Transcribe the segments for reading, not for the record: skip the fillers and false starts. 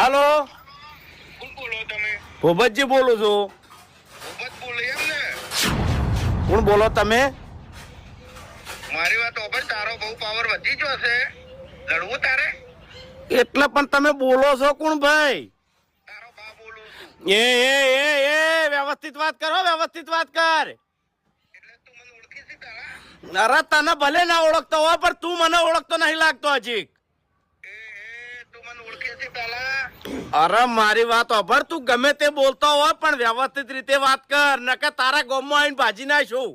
હાલો, કોણ બોલો તમે? ભૂપતજી બોલું છું. ભૂપત બોલે એમ ને? કોણ બોલો તમે? મારી વાત ઓપન, તારો બહુ પાવર વધી ગયો છે, લડવું તારે? એટલે પણ તમે બોલો છો કોણ ભાઈ? તારો બા બોલું છું. એ વ્યવસ્થિત વાત કરો, વ્યવસ્થિત વાત કર. એટલે તું મને ઓળખી છે તારા? અરે તને ભલે ના ઓળખતો હોય પણ તું મને ઓળખતો નહીં લાગતો હજી. તું મને ઓળખી છે પેલા? અરે મારી વાત સાંભળ, તું ગમે તે બોલતો હોય પણ વ્યવસ્થિત રીતે વાત કર, નકર તારા ગામમાં આવીને ભાજી નાખશું.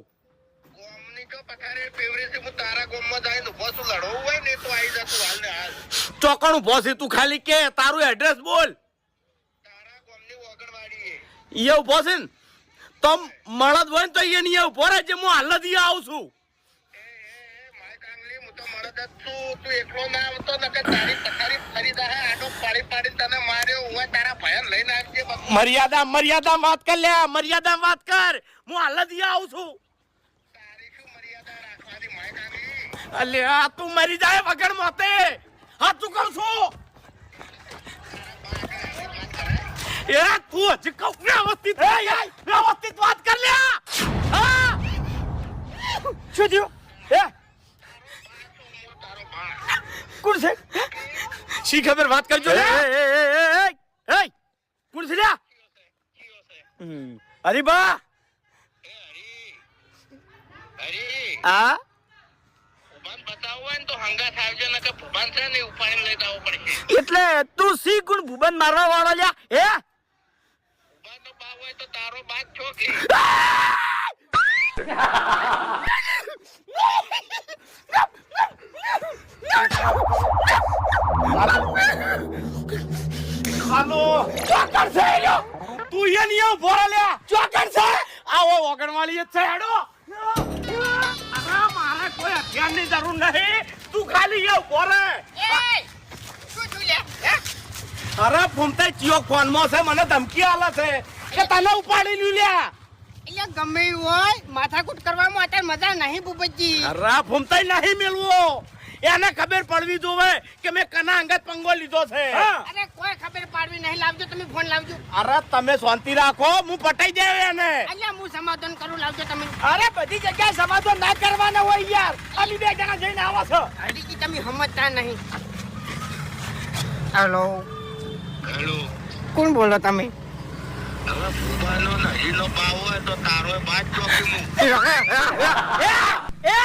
ગોમની તો પથારી ફેવરી છે, હું તારા ગોમમાં જઈને ઉભો છું, લડવું હોય ને તો આવી જા તું હાલ ને હાલ. ચોકણ ઉભો છે તું, ખાલી કે તારું એડ્રેસ બોલ. તારા ગોમની ઓગણવાડી એ ઉભો છે ને તો મળદ હોય ને તો એ નહીં ઉભો રહે છે, હું હાલ જ આવું છું. માય કાંગલી, હું તો મળદ જ છું, તું એકલો ના આવતો નકર તારી પથારી ફરી જાય, આડો પાડી પાડીને તને માર્યો હોય, તારા ભયન લઈને આવજે બધું. મર્યાદા વાત કર લે, મર્યાદા વાત કર, હું હાલ જ આવું છું. તારી શું મર્યાદા રાખવાની માય કાંગલી? અલ્યા તું મરી જાય વગર મોતે, હા તું કહું છું. એ તું હજી કહું વ્યવસ્થિત વ્યવસ્થિત વાત કર લે. હા શું થયું? તારો બા કોણ છે? શી ખબર, વાત કરજો. કોણ છે લ્યા? અરે બા. હરી આ ભૂબાન બતાવવું હોય ને તો હંગા થાવજે, નકર ભૂબાન છે ને ઉપાડીને લઈ જવો પડશે. એટલે તું સી કોણ ભૂબન મારવા વાળો લ્યા? હે ભૂબાન નો બા હોય તો તારો બાદ છો કે? હાલો ચોકર છે લ્યો, તું એ નહીં ઉભો રહે લ્યા. ચોકર છે આવો ઓગણવાળી જ છે. હેડો. અરે મારે કોઈ હથિયારની જરૂર નહીં, તું ખાલી એ ઉભો રહે. અરે ફૂમતા ચિયો ફોનમાં છે, મને ધમકી આલે છે કે તને ઉપાડી લ્યું લ્યા. એટલે ગમે એવું હોય, માથાકૂટ કરવામાં અત્યારે મજા નહીં ભૂપતજી. અરે ફૂમતા નહીં મેળવો, એને ખબર પડવી જોવે કે મેં કના અંગત પંગો લીધો છે. અરે કોઈ ખબર પાડવી નહીં, લાવજો તમે ફોન લાવજો. અરે તમે શાંતિ રાખો, હું પટાઈ દેવ એને. અલ્યા હું સમાધાન કરું, લાવજો તમે. અરે બધી જગ્યાએ સમાધાન ના કરવાના હોય યાર, ખાલી બે જણા જઈને આવો છો. હરીજી તમે સમજતા નહીં. હેલો, હેલો, કોણ બોલો તમે? હવે ભૂબાનો નહીનો બા હોય તો તારો બાદ છો કે હું? એ